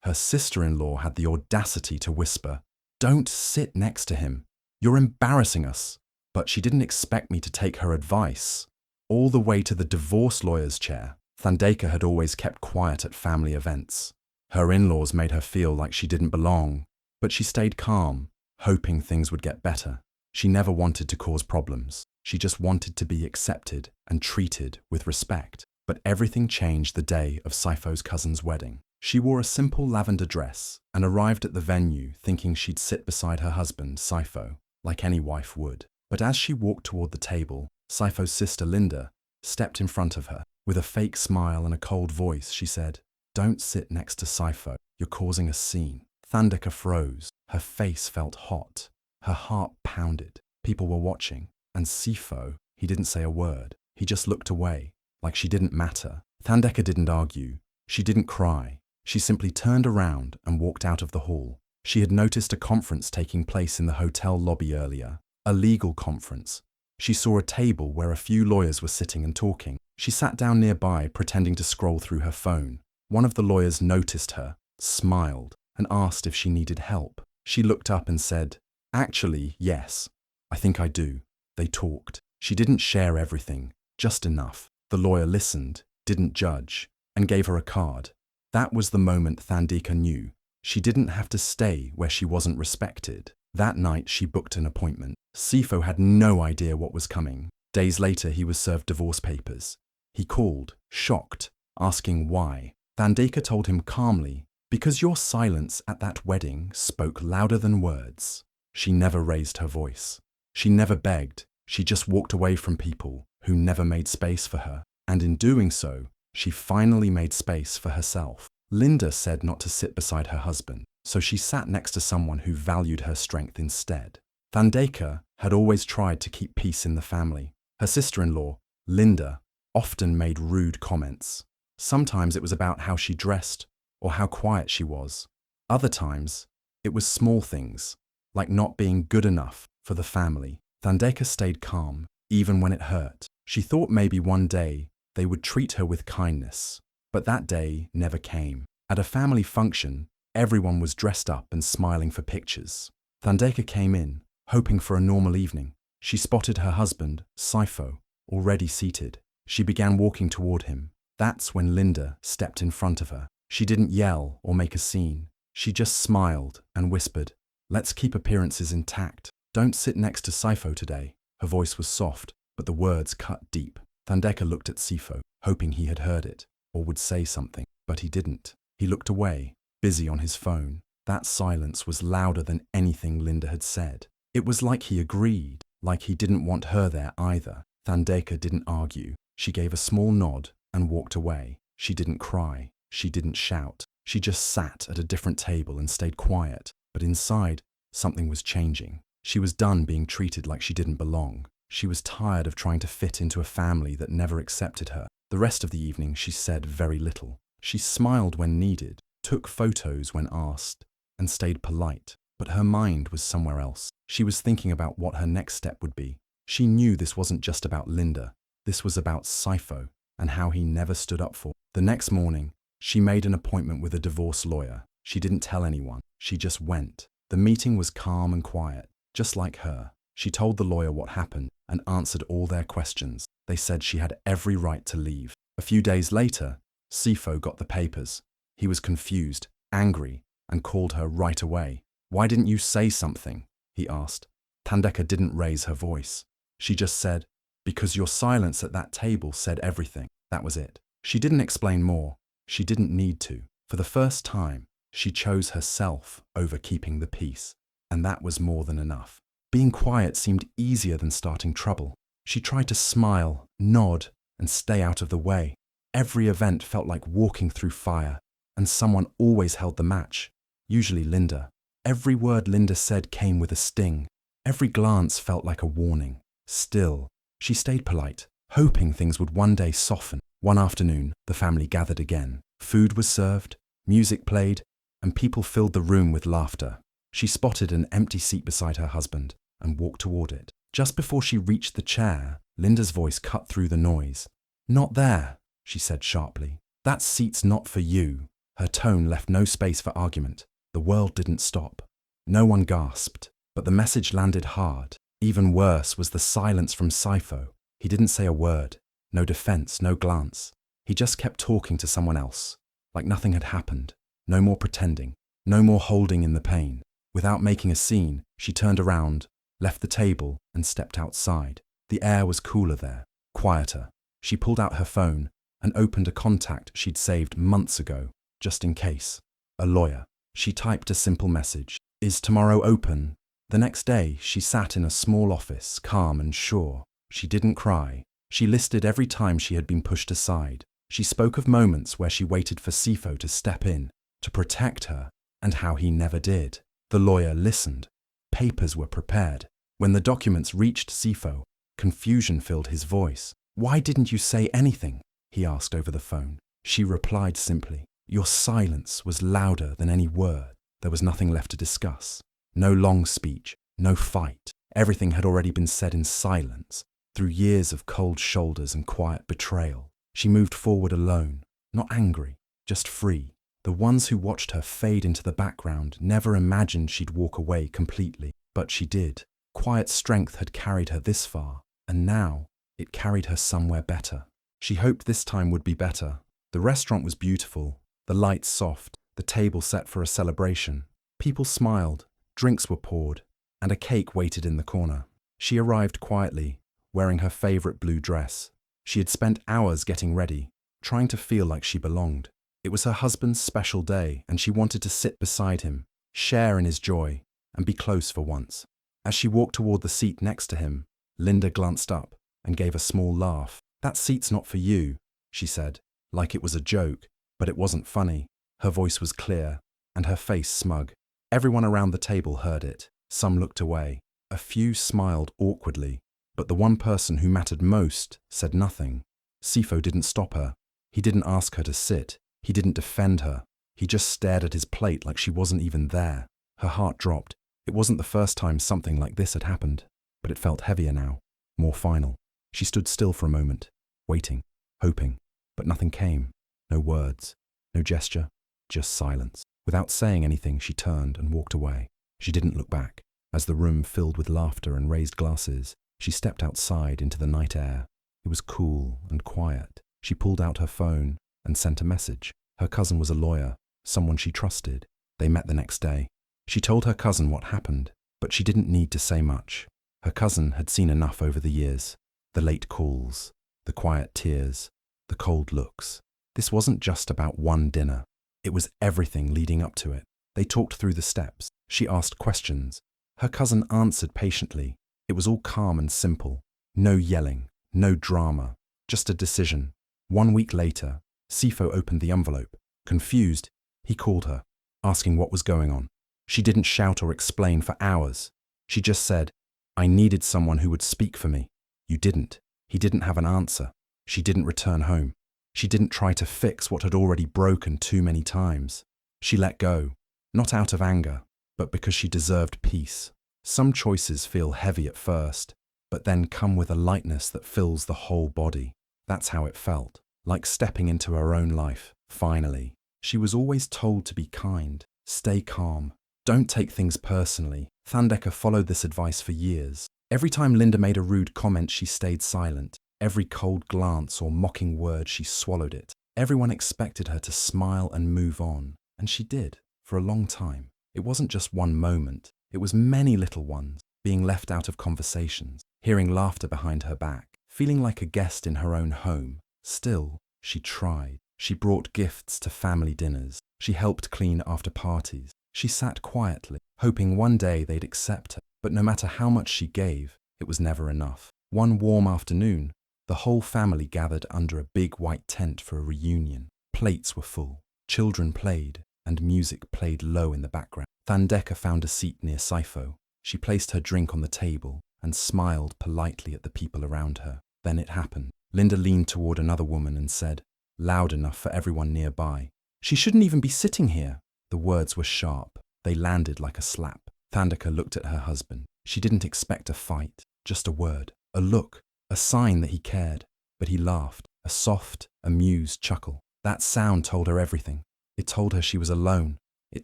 Her sister-in-law had the audacity to whisper, "Don't sit next to him. You're embarrassing us." But she didn't expect me to take her advice. All the way to the divorce lawyer's chair, Thandeka had always kept quiet at family events. Her in-laws made her feel like she didn't belong, but she stayed calm, hoping things would get better. She never wanted to cause problems. She just wanted to be accepted and treated with respect. But everything changed the day of Saifo's cousin's wedding. She wore a simple lavender dress and arrived at the venue thinking she'd sit beside her husband, Saifo, like any wife would. But as she walked toward the table, Saifo's sister Linda stepped in front of her. With a fake smile and a cold voice, she said, "Don't sit next to Saifo. You're causing a scene." Thandeka froze. Her face felt hot. Her heart pounded. People were watching. And Saifo, he didn't say a word. He just looked away, like she didn't matter. Thandeka didn't argue. She didn't cry. She simply turned around and walked out of the hall. She had noticed a conference taking place in the hotel lobby earlier. A legal conference. She saw a table where a few lawyers were sitting and talking. She sat down nearby, pretending to scroll through her phone. One of the lawyers noticed her, smiled, and asked if she needed help. She looked up and said, "Actually, yes, I think I do." They talked. She didn't share everything, just enough. The lawyer listened, didn't judge, and gave her a card. That was the moment Thandeka knew. She didn't have to stay where she wasn't respected. That night, she booked an appointment. Saifo had no idea what was coming. Days later, he was served divorce papers. He called, shocked, asking why. Thandeka told him calmly, "Because your silence at that wedding spoke louder than words." She never raised her voice. She never begged. She just walked away from people who never made space for her. And in doing so, she finally made space for herself. Linda said not to sit beside her husband, so she sat next to someone who valued her strength instead. Thandeka had always tried to keep peace in the family. Her sister-in-law, Linda, often made rude comments. Sometimes it was about how she dressed or how quiet she was. Other times, it was small things, like not being good enough for the family. Thandeka stayed calm, even when it hurt. She thought maybe one day they would treat her with kindness, but that day never came. At a family function, everyone was dressed up and smiling for pictures. Thandeka came in, hoping for a normal evening. She spotted her husband, Saifo, already seated. She began walking toward him. That's when Linda stepped in front of her. She didn't yell or make a scene. She just smiled and whispered, "Let's keep appearances intact. Don't sit next to Saifo today." Her voice was soft, but the words cut deep. Thandeka looked at Saifo, hoping he had heard it, or would say something, but he didn't. He looked away, busy on his phone. That silence was louder than anything Linda had said. It was like he agreed, like he didn't want her there either. Thandeka didn't argue. She gave a small nod and walked away. She didn't cry. She didn't shout. She just sat at a different table and stayed quiet. But inside, something was changing. She was done being treated like she didn't belong. She was tired of trying to fit into a family that never accepted her. The rest of the evening, she said very little. She smiled when needed, took photos when asked, and stayed polite. But her mind was somewhere else. She was thinking about what her next step would be. She knew this wasn't just about Linda. This was about Saifo and how he never stood up for. The next morning, she made an appointment with a divorce lawyer. She didn't tell anyone. She just went. The meeting was calm and quiet, just like her. She told the lawyer what happened and answered all their questions. They said she had every right to leave. A few days later, Saifo got the papers. He was confused, angry, and called her right away. "Why didn't you say something?" he asked. Thandeka didn't raise her voice. She just said, "Because your silence at that table said everything." That was it. She didn't explain more. She didn't need to. For the first time, she chose herself over keeping the peace, and that was more than enough. Being quiet seemed easier than starting trouble. She tried to smile, nod, and stay out of the way. Every event felt like walking through fire, and someone always held the match, usually Linda. Every word Linda said came with a sting. Every glance felt like a warning. Still, she stayed polite, hoping things would one day soften. One afternoon, the family gathered again. Food was served, music played, and people filled the room with laughter. She spotted an empty seat beside her husband and walked toward it. Just before she reached the chair, Linda's voice cut through the noise. "Not there," she said sharply. "That seat's not for you." Her tone left no space for argument. The world didn't stop. No one gasped, but the message landed hard. Even worse was the silence from Sifo. He didn't say a word. No defense, no glance. He just kept talking to someone else, like nothing had happened. No more pretending. No more holding in the pain. Without making a scene, she turned around, left the table, and stepped outside. The air was cooler there, quieter. She pulled out her phone and opened a contact she'd saved months ago, just in case. A lawyer. She typed a simple message. "Is tomorrow open?" The next day, she sat in a small office, calm and sure. She didn't cry. She listed every time she had been pushed aside. She spoke of moments where she waited for Sifo to step in, to protect her, and how he never did. The lawyer listened. Papers were prepared. When the documents reached Sifo, confusion filled his voice. "Why didn't you say anything?" he asked over the phone. She replied simply, "Your silence was louder than any word." There was nothing left to discuss. No long speech, no fight. Everything had already been said in silence, through years of cold shoulders and quiet betrayal. She moved forward alone, not angry, just free. The ones who watched her fade into the background never imagined she'd walk away completely, but she did. Quiet strength had carried her this far, and now it carried her somewhere better. She hoped this time would be better. The restaurant was beautiful, the lights soft, the table set for a celebration. People smiled, drinks were poured, and a cake waited in the corner. She arrived quietly, wearing her favorite blue dress. She had spent hours getting ready, trying to feel like she belonged. It was her husband's special day, and she wanted to sit beside him, share in his joy, and be close for once. As she walked toward the seat next to him, Linda glanced up and gave a small laugh. "That seat's not for you," she said, like it was a joke, but it wasn't funny. Her voice was clear, and her face smug. Everyone around the table heard it. Some looked away. A few smiled awkwardly, but the one person who mattered most said nothing. Sifo didn't stop her. He didn't ask her to sit. He didn't defend her. He just stared at his plate like she wasn't even there. Her heart dropped. It wasn't the first time something like this had happened, but it felt heavier now, more final. She stood still for a moment, waiting, hoping, but nothing came. No words, no gesture, just silence. Without saying anything, she turned and walked away. She didn't look back. As the room filled with laughter and raised glasses, she stepped outside into the night air. It was cool and quiet. She pulled out her phone and sent a message. Her cousin was a lawyer, someone she trusted. They met the next day. She told her cousin what happened, but she didn't need to say much. Her cousin had seen enough over the years. The late calls, the quiet tears, the cold looks. This wasn't just about one dinner. It was everything leading up to it. They talked through the steps. She asked questions. Her cousin answered patiently. It was all calm and simple. No yelling, no drama, just a decision. 1 week later, Sifo opened the envelope. Confused, he called her, asking what was going on. She didn't shout or explain for hours. She just said, "I needed someone who would speak for me." You didn't. He didn't have an answer. She didn't return home. She didn't try to fix what had already broken too many times. She let go, not out of anger, but because she deserved peace. Some choices feel heavy at first, but then come with a lightness that fills the whole body. That's how it felt, like stepping into her own life, finally. She was always told to be kind, stay calm, don't take things personally. Thandeka followed this advice for years. Every time Linda made a rude comment, she stayed silent. Every cold glance or mocking word, she swallowed it. Everyone expected her to smile and move on, and she did, for a long time. It wasn't just one moment. It was many little ones, being left out of conversations, hearing laughter behind her back, feeling like a guest in her own home. Still, she tried. She brought gifts to family dinners. She helped clean after parties. She sat quietly, hoping one day they'd accept her. But no matter how much she gave, it was never enough. One warm afternoon, the whole family gathered under a big white tent for a reunion. Plates were full, children played, and music played low in the background. Thandeka found a seat near Sifo. She placed her drink on the table and smiled politely at the people around her. Then it happened. Linda leaned toward another woman and said, loud enough for everyone nearby, "She shouldn't even be sitting here." The words were sharp. They landed like a slap. Thandeka looked at her husband. She didn't expect a fight, just a word, a look, a sign that he cared. But he laughed, a soft, amused chuckle. That sound told her everything. It told her she was alone. It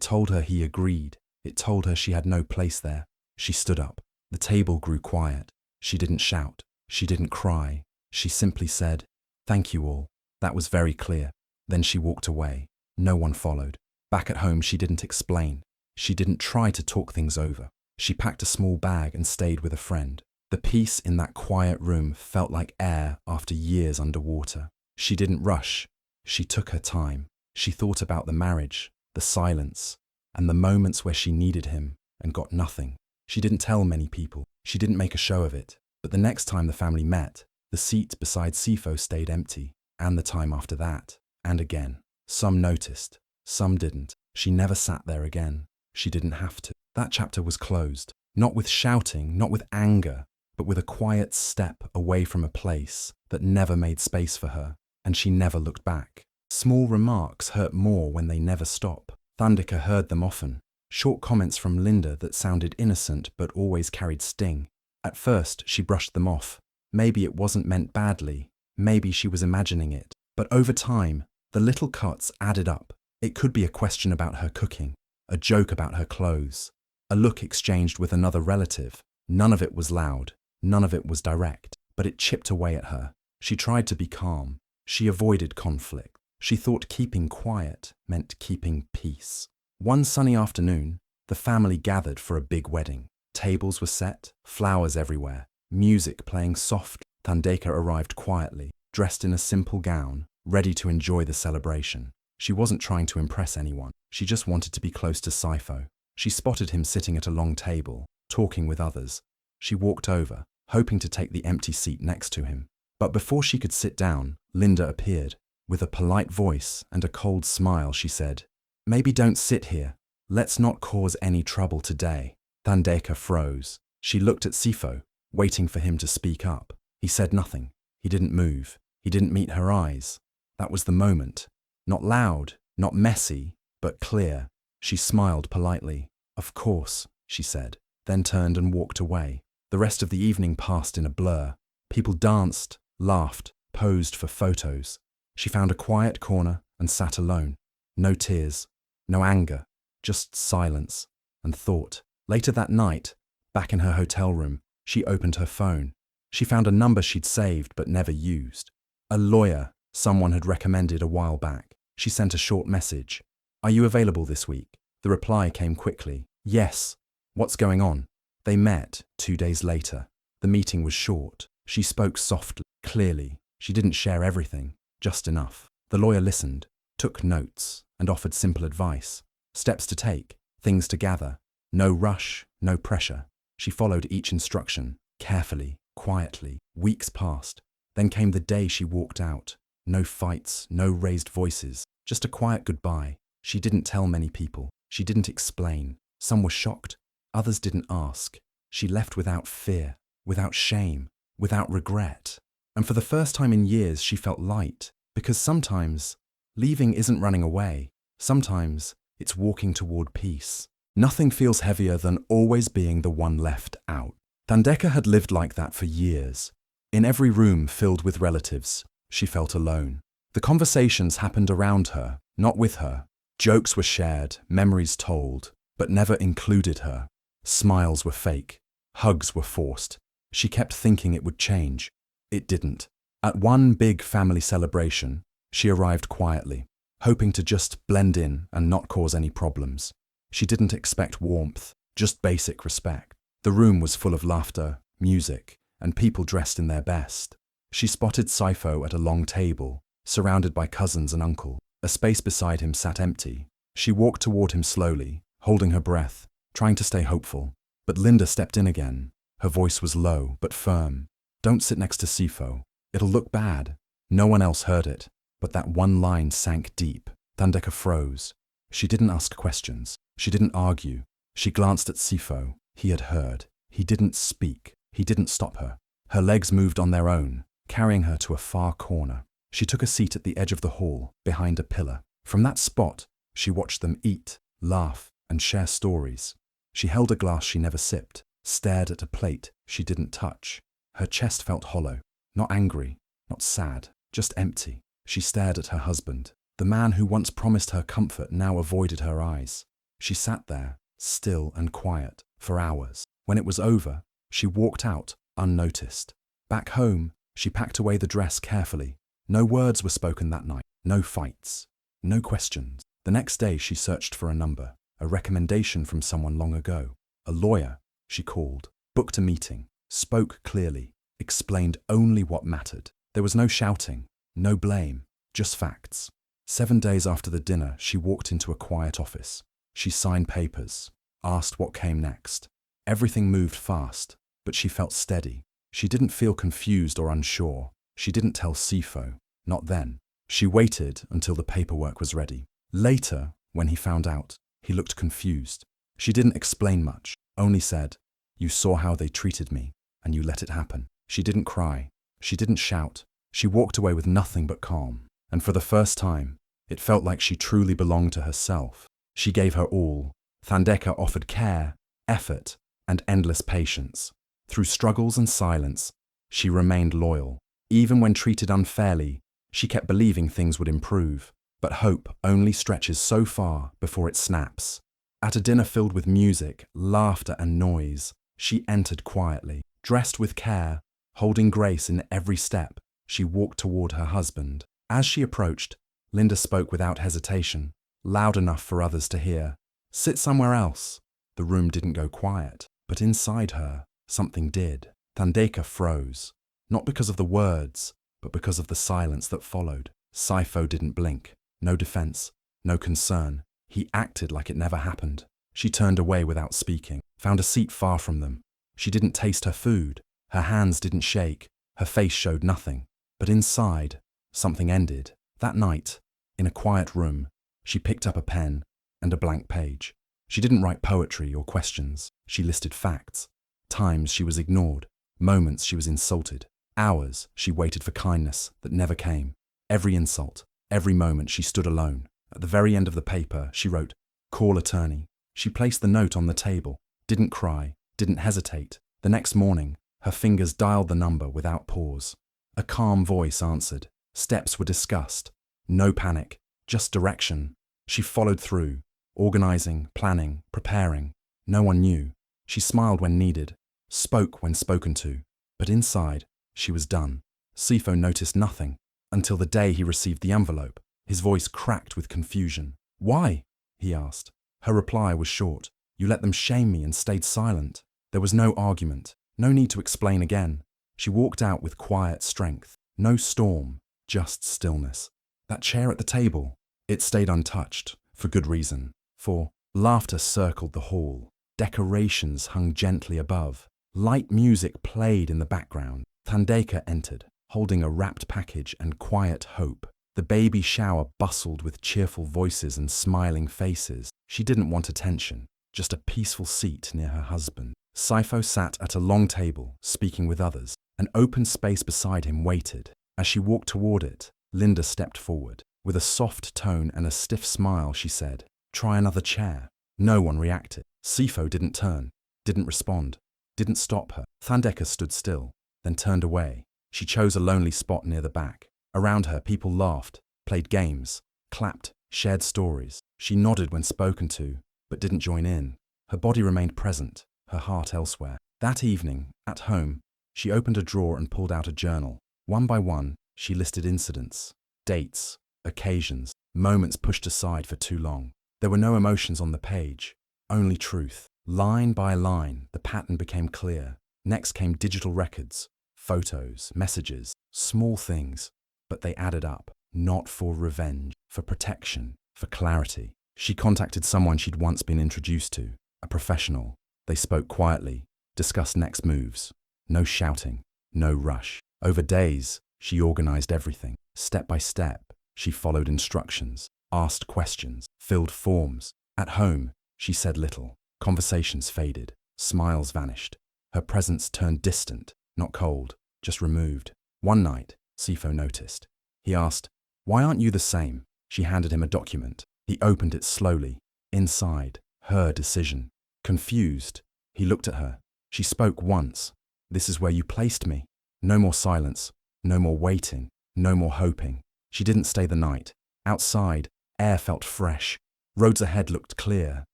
told her he agreed. It told her she had no place there. She stood up. The table grew quiet. She didn't shout. She didn't cry. She simply said, "Thank you all." That was very clear. Then she walked away. No one followed. Back at home, she didn't explain. She didn't try to talk things over. She packed a small bag and stayed with a friend. The peace in that quiet room felt like air after years underwater. She didn't rush. She took her time. She thought about the marriage, the silence, and the moments where she needed him and got nothing. She didn't tell many people. She didn't make a show of it. But the next time the family met, the seat beside Sifo stayed empty, and the time after that, and again. Some noticed, some didn't. She never sat there again. She didn't have to. That chapter was closed, not with shouting, not with anger, but with a quiet step away from a place that never made space for her, and she never looked back. Small remarks hurt more when they never stop. Thandika heard them often. Short comments from Linda that sounded innocent but always carried sting. At first, she brushed them off. Maybe it wasn't meant badly. Maybe she was imagining it. But over time, the little cuts added up. It could be a question about her cooking, a joke about her clothes, a look exchanged with another relative. None of it was loud. None of it was direct. But it chipped away at her. She tried to be calm. She avoided conflict. She thought keeping quiet meant keeping peace. One sunny afternoon, the family gathered for a big wedding. Tables were set, flowers everywhere, music playing softly. Thandika arrived quietly, dressed in a simple gown, ready to enjoy the celebration. She wasn't trying to impress anyone. She just wanted to be close to Sifo. She spotted him sitting at a long table, talking with others. She walked over, hoping to take the empty seat next to him. But before she could sit down, Linda appeared. With a polite voice and a cold smile, she said, "Maybe don't sit here. Let's not cause any trouble today." Thandika froze. She looked at Sifo, waiting for him to speak up. He said nothing. He didn't move. He didn't meet her eyes. That was the moment. Not loud, not messy, but clear. She smiled politely. "Of course," she said, then turned and walked away. The rest of the evening passed in a blur. People danced, laughed, posed for photos. She found a quiet corner and sat alone. No tears, no anger, just silence and thought. Later that night, back in her hotel room, she opened her phone. She found a number she'd saved but never used. A lawyer someone had recommended a while back. She sent a short message. "Are you available this week?" The reply came quickly. "Yes. What's going on?" They met 2 days later. The meeting was short. She spoke softly, clearly. She didn't share everything, just enough. The lawyer listened, took notes, and offered simple advice. Steps to take, things to gather. No rush, no pressure. She followed each instruction, carefully, quietly. Weeks passed. Then came the day she walked out. No fights, no raised voices, just a quiet goodbye. She didn't tell many people. She didn't explain. Some were shocked, others didn't ask. She left without fear, without shame, without regret. And for the first time in years, she felt light, because sometimes leaving isn't running away. Sometimes it's walking toward peace. Nothing feels heavier than always being the one left out. Thandika had lived like that for years. In every room filled with relatives, she felt alone. The conversations happened around her, not with her. Jokes were shared, memories told, but never included her. Smiles were fake. Hugs were forced. She kept thinking it would change. It didn't. At one big family celebration, she arrived quietly, hoping to just blend in and not cause any problems. She didn't expect warmth, just basic respect. The room was full of laughter, music, and people dressed in their best. She spotted Sifo at a long table, surrounded by cousins and uncle. A space beside him sat empty. She walked toward him slowly, holding her breath, trying to stay hopeful. But Linda stepped in again. Her voice was low but firm. "Don't sit next to Sifo. It'll look bad." No one else heard it, but that one line sank deep. Thandika froze. She didn't ask questions. She didn't argue. She glanced at Sifo. He had heard. He didn't speak. He didn't stop her. Her legs moved on their own, carrying her to a far corner. She took a seat at the edge of the hall, behind a pillar. From that spot, she watched them eat, laugh, and share stories. She held a glass she never sipped, stared at a plate she didn't touch. Her chest felt hollow, not angry, not sad, just empty. She stared at her husband. The man who once promised her comfort now avoided her eyes. She sat there, still and quiet, for hours. When it was over, she walked out, unnoticed. Back home, she packed away the dress carefully. No words were spoken that night, no fights, no questions. The next day she searched for a number, a recommendation from someone long ago. A lawyer, she called, booked a meeting, spoke clearly, explained only what mattered. There was no shouting, no blame, just facts. 7 days after the dinner, she walked into a quiet office. She signed papers, asked what came next. Everything moved fast, but she felt steady. She didn't feel confused or unsure. She didn't tell Sifo, not then. She waited until the paperwork was ready. Later, when he found out, he looked confused. She didn't explain much, only said, "You saw how they treated me, and you let it happen." She didn't cry. She didn't shout. She walked away with nothing but calm. And for the first time, it felt like she truly belonged to herself. She gave her all. Thandeka offered care, effort, and endless patience. Through struggles and silence, she remained loyal. Even when treated unfairly, she kept believing things would improve. But hope only stretches so far before it snaps. At a dinner filled with music, laughter, and noise, she entered quietly. Dressed with care, holding grace in every step, she walked toward her husband. As she approached, Linda spoke without hesitation, loud enough for others to hear. "Sit somewhere else." The room didn't go quiet, but inside her, something did. Thandeka froze, not because of the words, but because of the silence that followed. Sifo didn't blink. No defense, no concern. He acted like it never happened. She turned away without speaking, found a seat far from them. She didn't taste her food. Her hands didn't shake. Her face showed nothing. But inside, something ended. That night, in a quiet room, she picked up a pen and a blank page. She didn't write poetry or questions. She listed facts. Times she was ignored. Moments she was insulted. Hours she waited for kindness that never came. Every insult, every moment she stood alone. At the very end of the paper, she wrote, "Call attorney." She placed the note on the table, didn't cry, didn't hesitate. The next morning, her fingers dialed the number without pause. A calm voice answered. Steps were discussed. No panic, just direction. She followed through, organizing, planning, preparing. No one knew. She smiled when needed, spoke when spoken to. But inside, she was done. Sifo noticed nothing until the day he received the envelope. His voice cracked with confusion. "Why?" he asked. Her reply was short. "You let them shame me and stayed silent." There was no argument, no need to explain again. She walked out with quiet strength. No storm, just stillness. That chair at the table, it stayed untouched, for good reason. For laughter circled the hall. Decorations hung gently above. Light music played in the background. Thandeka entered, holding a wrapped package and quiet hope. The baby shower bustled with cheerful voices and smiling faces. She didn't want attention, just a peaceful seat near her husband. Sifo sat at a long table, speaking with others. An open space beside him waited. As she walked toward it, Linda stepped forward. With a soft tone and a stiff smile, she said, "Try another chair." No one reacted. Sifo didn't turn, didn't respond, didn't stop her. Thandeka stood still, then turned away. She chose a lonely spot near the back. Around her, people laughed, played games, clapped, shared stories. She nodded when spoken to, but didn't join in. Her body remained present, her heart elsewhere. That evening, at home, she opened a drawer and pulled out a journal. One by one, she listed incidents, dates, occasions, moments pushed aside for too long. There were no emotions on the page, only truth. Line by line, the pattern became clear. Next came digital records, photos, messages, small things, but they added up. Not for revenge, for protection, for clarity. She contacted someone she'd once been introduced to, a professional. They spoke quietly, discussed next moves. No shouting, no rush. Over days, she organized everything. Step by step, she followed instructions, asked questions, filled forms. At home, she said little. Conversations faded, smiles vanished. Her presence turned distant, not cold, just removed. One night, Sifo noticed. He asked, "Why aren't you the same?" She handed him a document. He opened it slowly. Inside, her decision. Confused, he looked at her. She spoke once. "This is where you placed me." No more silence, no more waiting, no more hoping. She didn't stay the night. Outside, air felt fresh. Roads ahead looked clear.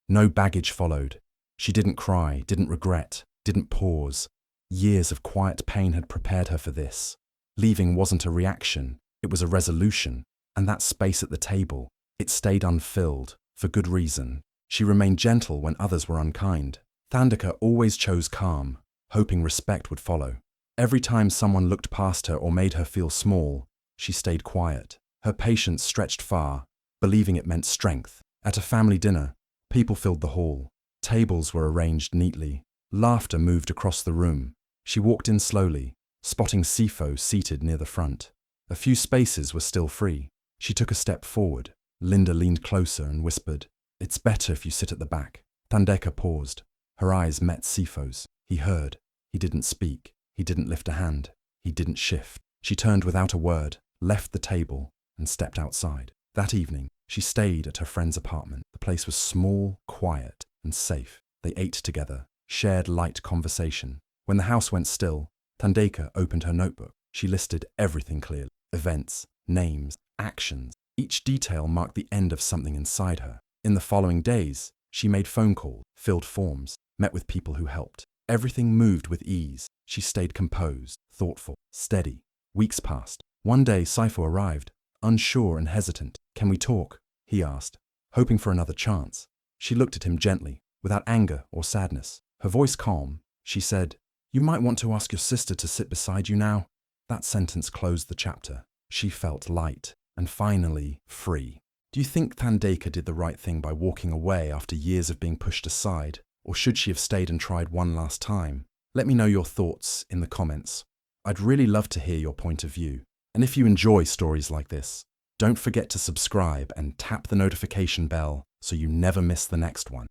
No baggage followed. She didn't cry, didn't regret, didn't pause. Years of quiet pain had prepared her for this. Leaving wasn't a reaction, it was a resolution. And that space at the table, it stayed unfilled, for good reason. She remained gentle when others were unkind. Thandika always chose calm, hoping respect would follow. Every time someone looked past her or made her feel small, she stayed quiet. Her patience stretched far, believing it meant strength. At a family dinner, people filled the hall. Tables were arranged neatly. Laughter moved across the room. She walked in slowly, spotting Sifo seated near the front. A few spaces were still free. She took a step forward. Linda leaned closer and whispered, "It's better if you sit at the back." Thandeka paused. Her eyes met Sifo's. He heard. He didn't speak. He didn't lift a hand. He didn't shift. She turned without a word, left the table, and stepped outside. That evening, she stayed at her friend's apartment. The place was small, quiet, and safe. They ate together, shared light conversation. When the house went still, Thandeka opened her notebook. She listed everything clearly. Events, names, actions. Each detail marked the end of something inside her. In the following days, she made phone calls, filled forms, met with people who helped. Everything moved with ease. She stayed composed, thoughtful, steady. Weeks passed. One day, Sifo arrived, unsure and hesitant. "Can we talk?" he asked, hoping for another chance. She looked at him gently, without anger or sadness. Her voice calm, she said, "You might want to ask your sister to sit beside you now." That sentence closed the chapter. She felt light and finally free. Do you think Thandeka did the right thing by walking away after years of being pushed aside? Or should she have stayed and tried one last time? Let me know your thoughts in the comments. I'd really love to hear your point of view. And if you enjoy stories like this, don't forget to subscribe and tap the notification bell so you never miss the next one.